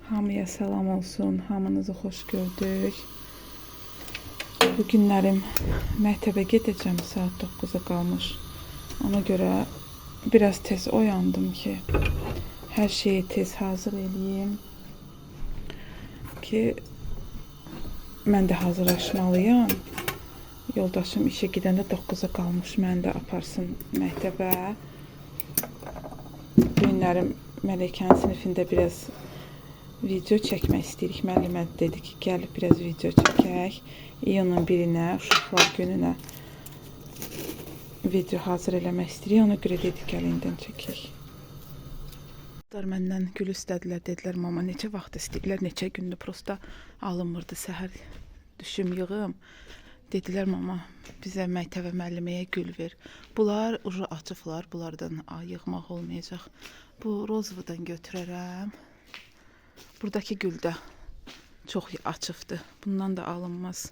Hamıya salam olsun, hamınızı xoş gördük. Bu günlərim məktəbə gedəcəm, saat 9-a qalmış. Ona görə biraz tez oyandım ki, hər şeyi tez hazır eləyim ki, mən də hazırlaşmalıyam. Yoldaşım işə gedəndə 9-a qalmış, məni də aparsın məktəbə. Bu günlərim Mələkənin sinifində biraz video çəkmək istəyirik. Müəllimə dedi ki, gəlib biraz video çəkək. İyunun 1-nə, uşaqlar gününə video hazır eləmək istəyirik. Ona görə dedi, gəl indən çəkək. Məndən gül istədilər, dedilər, mama neçə vaxt istəyirlər, neçə gündür prosta alınmırdı, səhər düşüm yığım. Dedilər, mama bizə məktəbə müəlliməyə gül ver. Bunlar ucu açıqlar, bunlardan yığmaq olmayacaq. Bu rozvadan götürərəm. Buradakı gül də çox açıqdır. Bundan da alınmaz.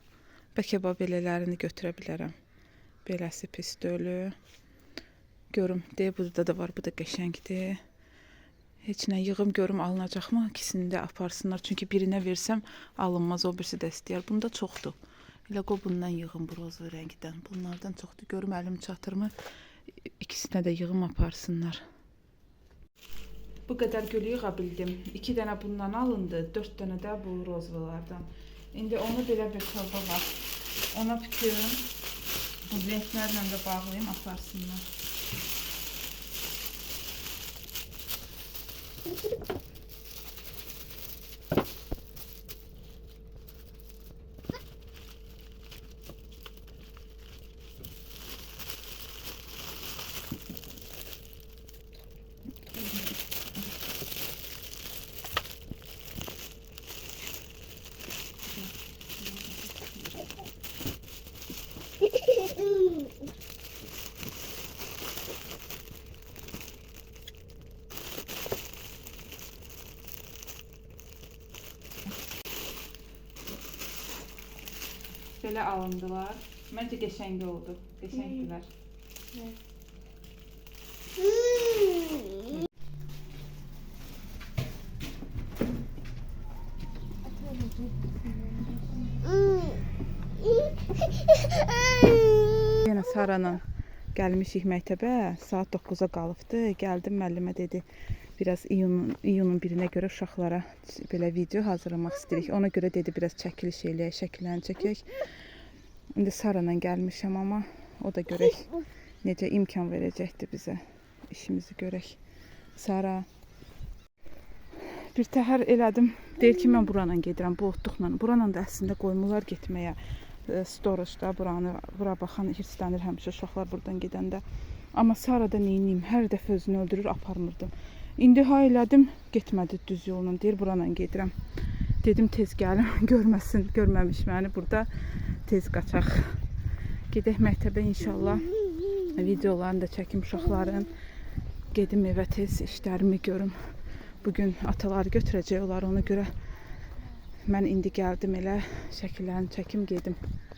Bəlkə belələrini götürə bilərəm. Beləsi pis dölü. Görüm, burada da var, bu da qəşəngdir. Heç nə yığım görüm alınacaqmı? İkisini də aparsınlar. Çünki birinə versəm alınmaz, o birisi də istəyər. Bunda çoxdur. Elə qoy bundan yığım, bu rozva rəngdən. Bunlardan çoxdur. Görüm əlim çatırmı? İkisinə də yığım aparsınlar. Bu qədər gül yığa bildim. 2 dənə bundan alındı, 4 dənə də bu rozvalardan. İndi onu belə bir torba var. Ona büküm. Bu lentlərlə də bağlayayım, aparsınlar. Belə alındılar. Məncə qəşəng oldu. Qəşəngdilər. Yenə Saranın gəlmişik məktəbə. Saat 9-a qalıbdı. Gəldim, müəllimə dedi, biraz iyunun 1-nə görə uşaqlara belə video hazırlamaq istəyirik. Ona görə dedi, biraz çəkiliş eləyək, şəkillərini çəkək. İndi Saranla gəlmişəm, amma o da görək necə imkan verəcəkdir bizə. İşimizi görək. Sara. Bir təhər elədim. Deyir ki, mən buranla gedirəm, bu otluqla. Buranla da əslində qoymurlar getməyə. Storajda bura baxan hirslənir həmişə uşaqlar buradan gedəndə. Amma Sara da neyniyim, hər dəfə özünü öldürür, aparmırdım. İndi ha elədim, getmədi düz yolla. Deyir, buranla gedirəm. Dedim, tez gəlim, görməsin, görməmiş məni burada. Tez qaçaq. Gedək məktəbə inşallah. Videolarını da çəkim uşaqların. Gedim evə tez işlərimi görüm. Bugün ataları götürəcək olar, ona görə mən indi gəldim elə şəkillərini çəkim, gedim.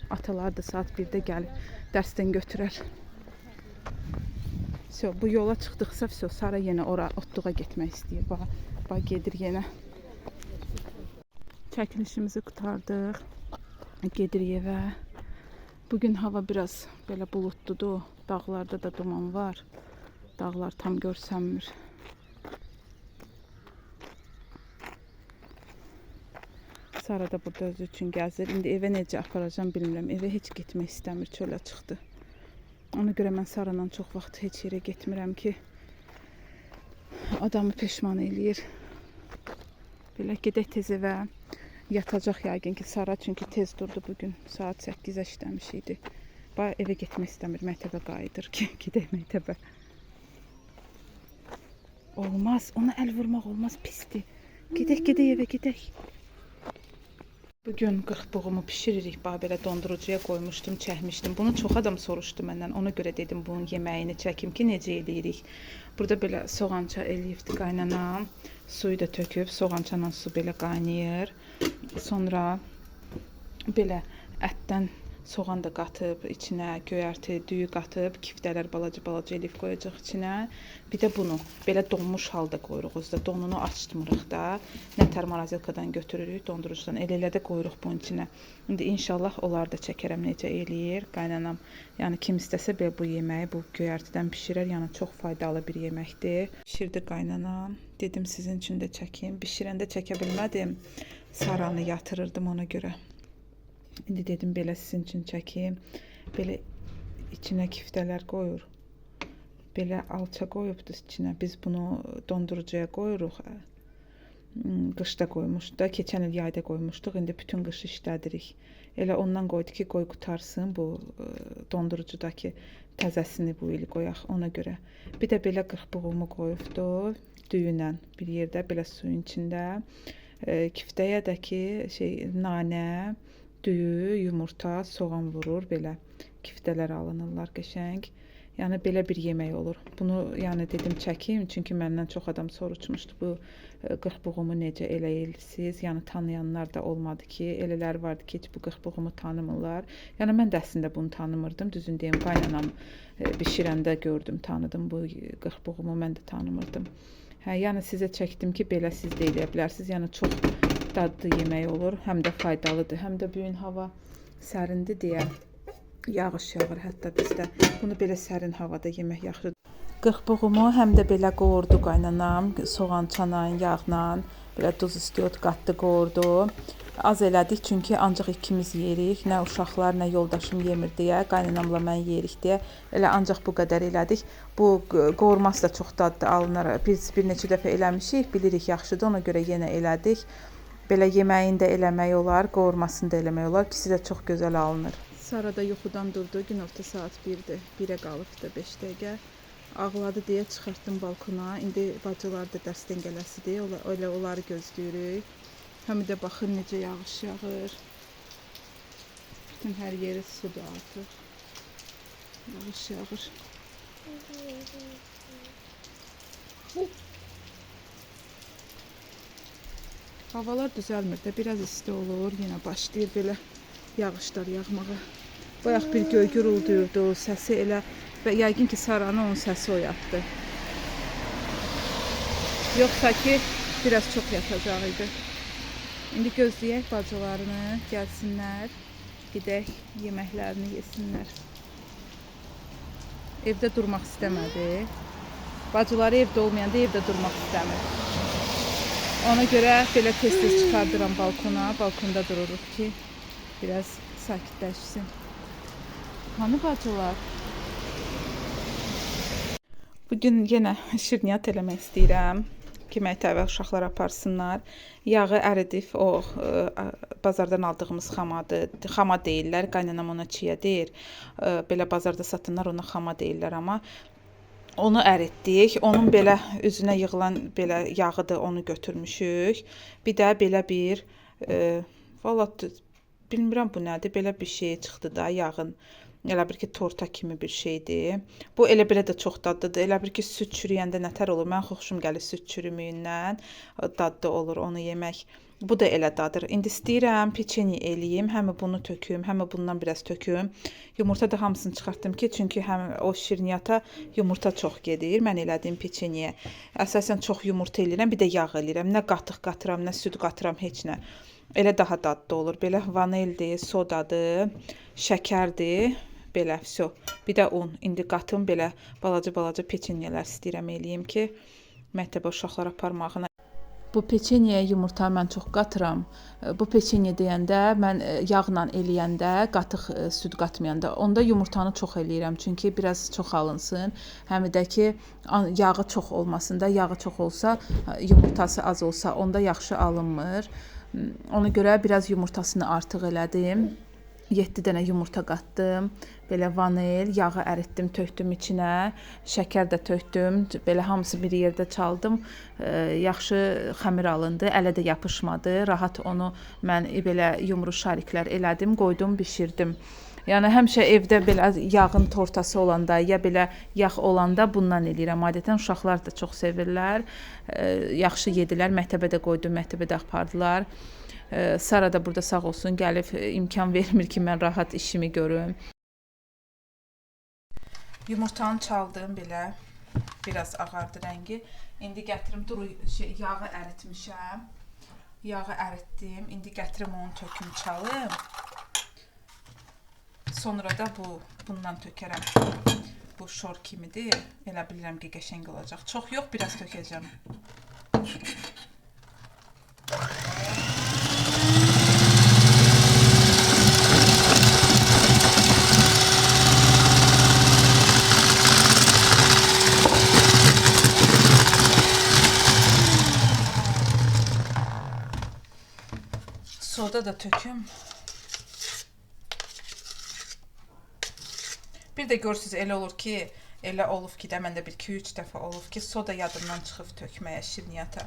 Atalar da saat 1-də gəlib dərsdən götürər. Bu yola çıxdıqsa, Sara yenə ora otluğa getmək istəyir. Bax, gedir yenə. Çəkilişimizi qutardıq. Gedirik evə. Bugün hava biraz belə buludludur. Dağlarda da duman var. Dağlar tam görsənmir. Sara da burada özü üçün gəzir. İndi evə necə aparacam bilmirəm. Evə heç getmək istəmir, çölə çıxdı. Ona görə mən Saranla çox vaxt heç yerə getmirəm ki, adamı peşman eləyir. Belə gedək tez evə. Yatacaq yəqin ki Sara, çünki tez durdu bugün. Saat 8-ə işləmiş idi. Evə getmək istəmir, məktəbə qayıdır ki, gedək məktəbə. Olmaz, ona əl vurmaq olmaz, pisdir. Gedək evə, gedək. Bugün qırxboğumu pişiririk. Belə dondurucuya qoymuşdum, çəkmişdim. Bunu çox adam soruşdu məndən. Ona görə dedim, bunun yeməyini çəkim ki, necə eləyirik. Burada belə soğança eləyibdi qaynanam. Suyu da töküb, soğançanla su belə qaynayır. Sonra belə ətdən soğan da qatıb içinə, göyərti, düyü qatıb, kiftələr balaca-balaca elib qoyacaq içinə. Bir də bunu belə donmuş halda qoyuruq. Özdə donunu açmırıq da. Nətər morozelkadan götürürük, dondurucudan. Elə də qoyuruq bunun içinə. İndi inşallah onları da çəkərəm necə eləyir. Qaynanam, yəni kim istəsə belə bu yeməyi bu göyərtidən bişirər. Yəni çox faydalı bir yeməkdir. Bişirdi qaynanam. Dedim sizin üçün də çəkim. Bişirəndə çəkə bilmədim. Saranı yatırırdım ona görə. İndi dedim belə sizin üçün çəkim. Belə içinə kiftələr qoyur. Belə alça qoyubdu içinə. Biz bunu dondurucuya qoyuruq. Qışda qoymuşduq da, keçən il yayda qoymuşduq. İndi bütün qış işlədirik. Elə ondan qoydu ki, qoy qutarsın bu dondurucudakı təzəsini bu il qoyaq ona görə. Bir də belə qırxbuğumu qoyubdu düyünlə bir yerdə belə suyun içində. Kiftəyə də ki nanə, düyü, yumurta, soğan vurur belə. Kiftələr alınırlar qəşəng. Yəni belə bir yemək olur. Bunu yəni dedim çəkim, çünki məndən çox adam soruşmuşdu bu qırxbuğumu necə eləyirsiniz? Yəni tanıyanlar da olmadı ki, elələr vardı ki, heç bu qırxbuğumu tanımırlar. Yəni mən də əslində bunu tanımırdım. Düzün deyim, qaynanam bişirəndə gördüm, tanıdım bu qırxbuğumu, mən də tanımırdım. Yəni sizə çəkdim ki, belə siz də eləyə bilərsiniz. Yəni çox dadlı yemək olur, həm də faydalıdır. Həm də bu gün hava sərindir deyə yağış yağır hətta bizdə. Bunu belə sərin havada yemək yaxşıdır. Qırxbuğumu həm də belə qoğurdu qaynanam, soğan çanayın yağla, belə duz istiot qatdı, qoğurdu. Az elədik çünki ancaq ikimiz yeyirik. Nə uşaqlar, nə yoldaşım yemir deyə, qaynanamla mən yeyirik deyə. Elə ancaq bu qədər elədik. Bu qoğurması da çox dadlı alınır. Biz bir neçə dəfə eləmişik, bilirik yaxşıdır, ona görə yenə elədik. Belə yeməyini də eləmək olar, qoğurmasını da eləmək olar. İkisi də çox gözəl alınır. Sara da yuxudan durdu. Günorta saat 1-dir. 1-ə qalıbdı 5 dəqiqə. Ağladı deyə çıxartdım balkona. İndi bacılar da dərsdən gələsidir. Elə onları gözləyirik. Həm də baxın necə yağış yağır. Bütün hər yeri sudur artıq. Yağış yağır. Havalar düzəlmir də, biraz isti olur. Yenə başlayır belə yağışlar yağmağa. Bayaq bir göy gurulduyurdu, səsi elə və yəqin ki Saranı onun səsi oyatdı. Yoxsa ki biraz çox yatacaq idi. İndi gözləyək bacılarını, gəlsinlər, gedək yeməklərini yesinlər. Evdə durmaq istəmədi. Bacıları evdə olmayanda evdə durmaq istəmir. Ona görə belə tez-tez çıxardıram balkona, balkonda dururuq ki, biraz sakitləşsin. Hanı bacılar? Bugün yenə şirniyyat eləmək istəyirəm ki, məktəbə uşaqlar aparsınlar. Yağı əridib, o bazardan aldığımız xamadır. Xama deyirlər, qaynanam ona çiyə deyir. Belə bazarda satınlar ona xama deyirlər, amma onu əritdik. Onun belə üzünə yığılan belə yağıdır, onu götürmüşük. Bir də belə bir, vallahi bilmirəm bu nədir, belə bir şey çıxdı da yağın. Elə bir ki, torta kimi bir şeydir. Bu elə belə də çox dadlıdır. Elə bir ki, süd çürüyəndə nətər olur? Mən xoşum gəlir süd çürümüyündən. Dadlı olur onu yemək. Bu da elə dadır. İndi istəyirəm peçeni eləyim. Həm bunu töküm, həm bundan biraz töküm. Yumurta da hamısını çıxartdım ki, çünki həm o şirniyyata yumurta çox gedir. Mən elədiyim peçeniyə. Əsasən çox yumurta eləyirəm, bir də yağ eləyirəm. Nə qatıq qatıram, nə süd qatıram, heç nə. Elə daha dadlı olur. Belə vanildir, sodadır, şəkərdir. Belə, vəsə. Bir də un. İndi qatım belə balaca-balaca peçenyelər istəyirəm eləyim ki, məktəbə uşaqlar aparmağına. Bu peçenyəyə yumurta mən çox qatıram. Bu peçenye deyəndə mən yağla eləyəndə, qatıq süd qatmayanda, onda yumurtanı çox eləyirəm. Çünki biraz çox alınsın. Həm də ki, yağı çox olmasın da, yağı çox olsa, yumurtası az olsa, onda yaxşı alınmır. Ona görə biraz yumurtasını artıq elədim. 7 dənə yumurta qatdım. Belə vanil, yağı əritdim, tökdüm içinə. Şəkər də tökdüm. Belə hamısı bir yerdə çaldım. Yaxşı xəmir alındı, ələ də yapışmadı. Rahat onu mən belə yumru şariklər elədim, qoydum, bişirdim. Yəni həmişə evdə belə yağın tortası olanda, ya belə yağ olanda bundan eləyirəm. Adətən uşaqlar da çox sevirlər. Yaxşı yedilər, məktəbə də qoydum, məktəbə də apardılar. Sara da burada sağ olsun gəlib imkan vermir ki, mən rahat işimi görüm. Yumurtanı çaldım belə. Biraz ağardı rəngi. İndi gətirim yağı əritmişəm. Yağı əritdim. İndi gətirim onu töküm çalım. Sonra da bundan tökərəm. Bu şor kimidir. Elə bilirəm ki, qəşəng olacaq. Çox yox, biraz tökəcəm. Soda da töküm. Bir də görürsünüz elə olur ki, elə olub ki də məndə 1-2-3 dəfə olub ki, soda yadımdan çıxıb tökməyə şirniyyata.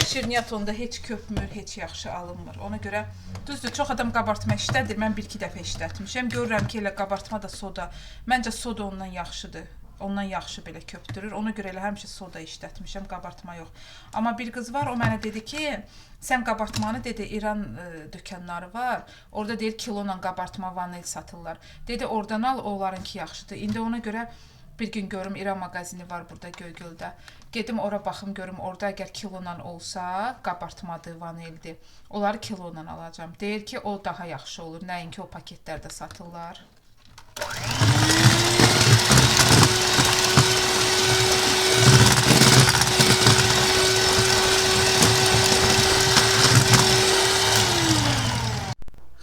Şirniyyat onda heç köpmür, heç yaxşı alınmır. Ona görə düzdür, çox adam qabartma işlədir. Mən 1-2 dəfə işlətmişəm. Görürəm ki, elə qabartma da soda. Məncə soda ondan yaxşıdır. Ondan yaxşı belə köpdürür. Ona görə elə həmişə soda işlətmişəm, qabartma yox. Amma bir qız var, o mənə dedi ki, sən qabartmanı dedi İran dükanları var. Orada deyir kilola qabartma vanil satırlar. Dedi oradan al, onlarınki yaxşıdır. İndi ona görə bir gün görüm İran mağazini var burada Göygöldə. Gedim ora baxım görüm orada əgər kilola olsa qabartmadır, vanildir. Onları kilola alacağam. Deyir ki o daha yaxşı olur. Nəinki o paketlərdə satırlar.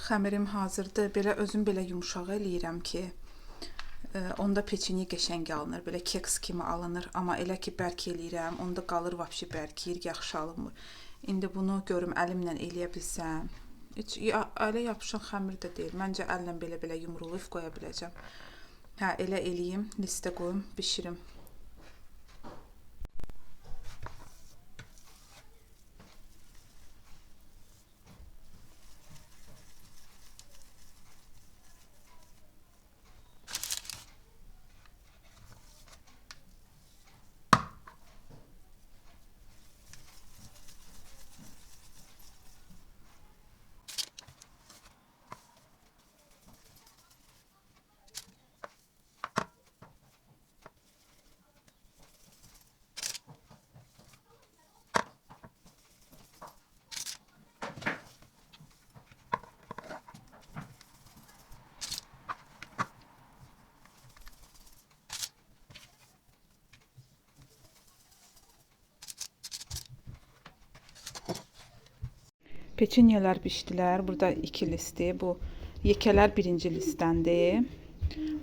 Xəmirim hazırdır. Belə özüm belə yumşaq eləyirəm ki, onda peçeni qəşəng alınır. Belə keks kimi alınır. Amma elə ki bərk eləyirəm, onda qalır vəbşi bərkiyir, yaxşı alınmır. İndi bunu görüm əlimlə eləyə bilsəm. Heç elə yapışan xəmir də deyil. Məncə əllə belə yumrulayıb qoya biləcəm. Hə, elə eləyim, listə qoyum, bişirim. Peçenyeler bişdilər. Burada 2 listi. Bu yekələr birinci listdəndir.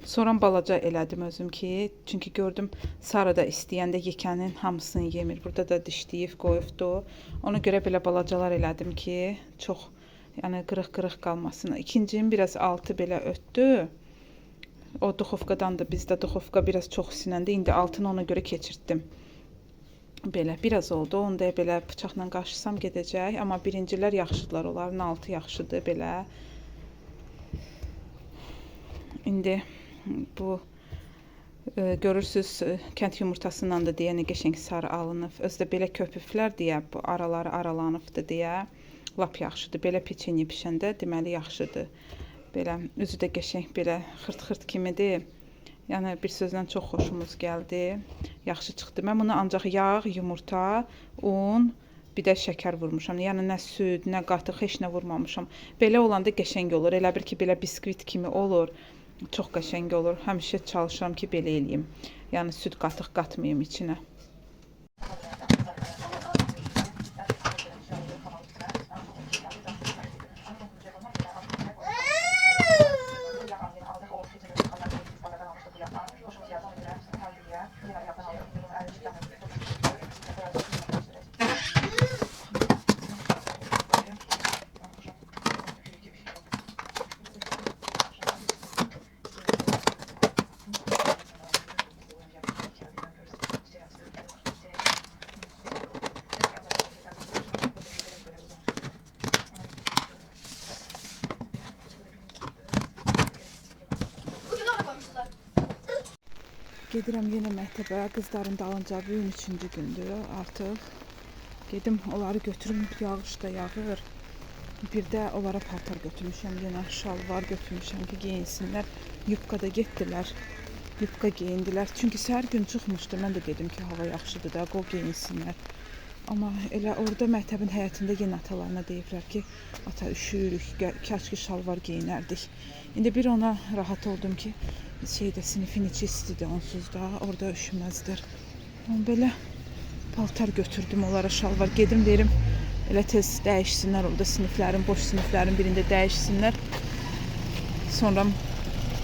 Sonra balaca elədim özüm ki, çünki gördüm Sara da istəyəndə yekənin hamısını yemir. Burada da dişləyib qoyubdu. Ona görə belə balacalar elədim ki, çox yəni qırıq-qırıq qalmasın. İkincinin biraz altı belə ötdü. O duxovkadan da bizdə duxovka biraz çox isinəndə indi altını ona görə keçirtdim. Belə biraz oldu. Onu da belə bıçaqla qaşısam gedəcək. Amma birincilər yaxşıdırlar. Onların altı yaxşıdır belə. İndi bu görürsüz kənd yumurtasından da deyə nə qəşəng sarı alınıb. Özdə belə köpüflər deyə bu araları aralanıbdı deyə lap yaxşıdır. Belə peçenye bişəndə deməli yaxşıdır. Belə üzü də qəşəng belə xırt-xırt kimidir. Yəni bir sözlə çox xoşumuz gəldi. Yaxşı çıxdı. Mən buna ancaq yağ, yumurta, un, bir də şəkər vurmuşam. Yəni nə süd, nə qatıq, heç nə vurmamışam. Belə olanda qəşəng olur. Elə bir ki, belə biskvit kimi olur. Çox qəşəng olur. Həmişə çalışıram ki, belə eləyim. Yəni süd qatıq qatmayım içinə. Gedirəm yenə məktəbə, qızların dalınca bu gün 3-cü gündür artıq. Gedim onları götürüm, yağış da yağır. Bir də onlara paltar götürmüşəm, yenə şalvar götürmüşəm ki, geyinsinlər. Yubkada getdilər, yubka geyindilər. Çünki səhər gün çıxmışdı, mən də dedim ki, hava yaxşıdır da, qoy geyinsinlər. Amma elə orada məktəbin həyətində yenə atalarına deyiblər ki, ata üşüyürük, kaç ki şalvar geyinərdik. İndi bir ona rahat oldum ki, sinifin içi istidir onsuz da, orada üşüməzdir. Belə paltar götürdüm onlara, şalvar. Gedim verim, elə tez dəyişsinlər orada siniflərin, boş siniflərin birində dəyişsinlər. Sonra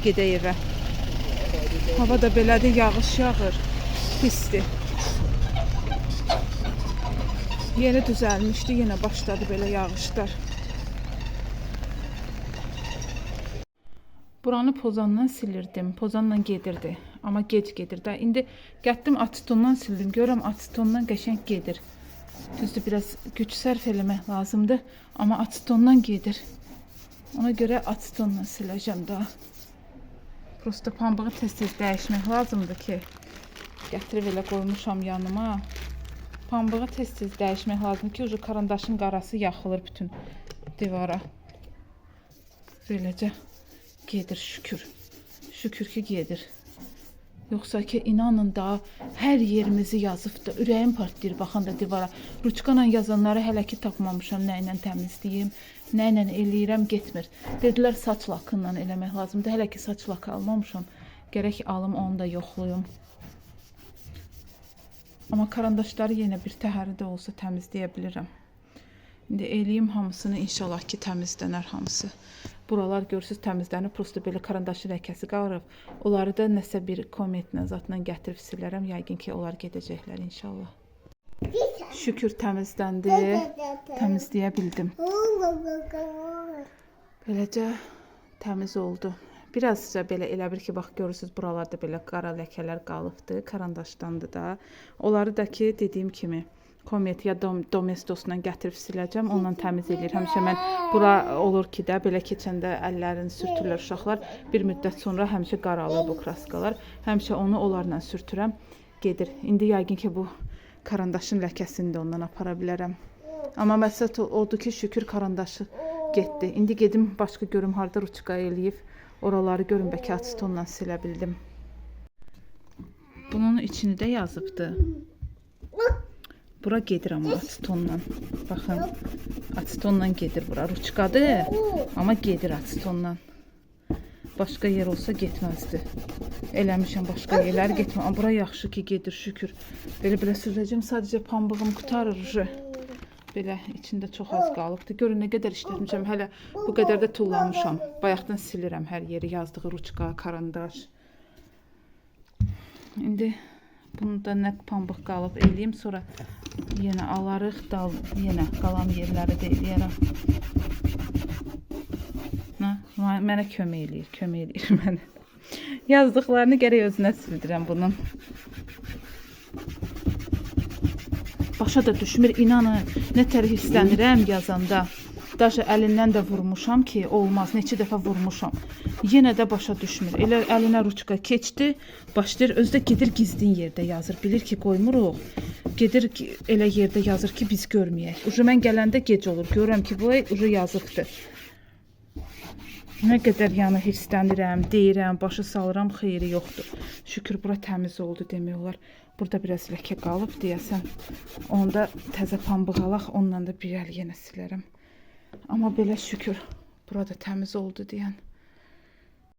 gedək evə. Hava da belədir, yağış yağır, pisdir. Yeni düzəlmişdi, yenə başladı belə yağışlar. Buranı pozandan silirdim, pozanla gedirdi. Amma gec gedir də. İndi gətdim asetondan sildim, görürəm asetondan qəşəng gedir. Düzdür, biraz güc sərf eləmək lazımdır, amma asetondan gedir. Ona görə asetonla siləcəm də. Prosta pambığı tez-tez dəyişmək lazımdır ki, gətirib elə qoymuşam yanıma. Pambığı tez-tez dəyişmək lazımdır ki, ucu karandaşın qarası yaxılır bütün divara. Beləcə gedir şükür. Şükür ki gedir. Yoxsa ki inanın da hər yerimizi yazıbdı. Ürəyim partlayır baxanda divara. Ruçqayla yazanları hələ ki tapmamışam. Nə ilə təmizləyim, nə ilə eləyirəm, getmir. Dedilər saç lakıyla eləmək lazımdır. Hələ ki saç lakı almamışam. Gərək alım, onu da yoxluyum. Amma karandaşları yenə bir təhəri də olsa təmizləyə bilirəm. İndi eləyim hamısını, inşallah ki təmizlənər hamısı. Buralar görürsüz təmizlənib, prosta belə karandaşın ləkəsi qalırıb. Onları da nəsə bir kometlə zatla gətirib silərəm. Yəqin ki onlar gedəcəklər inşallah. Şükür təmizləndi. Təmizləyə bildim. Beləcə təmiz oldu. Birazca belə elə bir ki, bax görürsüz buralarda belə qara ləkələr qalıbdı. Karandaşdandı da. Onları da ki dediyim kimi Komet ya Domestosla gətirib siləcəm, ondan təmiz eləyir. Həmişə mən bura olur ki də, belə keçəndə əllərini sürtürlər uşaqlar. Bir müddət sonra həmişə qaralır bu kraskalar. Həmişə onu onlarla sürtürəm, gedir. İndi yəqin ki bu karandaşın ləkəsini də ondan apara bilərəm. Amma məsəl odur ki, şükür karandaşı getdi. İndi gedim başqa görüm harda ruçqa eləyib. Oraları görüm bəlkə asetonla silə bildim. Bunun içini də yazıbdı. Bura gedir amma asetonla. Baxın, asetonla gedir bura. Ruçqadır, amma gedir asetonla. Başqa yer olsa getməzdi. Eləmişəm başqa yerlər getmə. Amma bura yaxşı ki gedir şükür. Belə sürəcəm, sadəcə pambığım qutarır. Belə içində çox az qalıbdı. Görün nə qədər işlətmişəm. Hələ bu qədər də tullamışam. Bayaqdan silirəm hər yeri, yazdığı ruçqa, karandaş. İndi bunu da nə pambıq qalıb eləyim, sonra yenə alarıq, yenə qalan yerləri də eləyərəm. Mənə kömək eləyir mənə. Yazdıqlarını gərək özünə sildirəm bunun. Başa da düşmür, inanın, nə tər hisslənirəm yazanda. Daşı əlindən də vurmuşam ki, olmaz, neçə dəfə vurmuşam. Yenə də başa düşmür. Elə əlinə ruçqa keçdi, başlayır, özü də gedir gizlin yerdə yazır. Bilir ki, qoymuruq. Gedir elə yerdə yazır ki, biz görməyək. Ucu mən gələndə gec olur. Görürəm ki, bu ucu yazıqdır. Nə qədər yəni hirslənirəm, deyirəm, başı salıram, xeyri yoxdur. Şükür bura təmiz oldu demək olar. Burada biraz ləkə qalıb deyəsən. Onda təzə pambıq alaq, onunla da bir əl yenə silərəm. Amma belə şükür burada təmiz oldu deyən.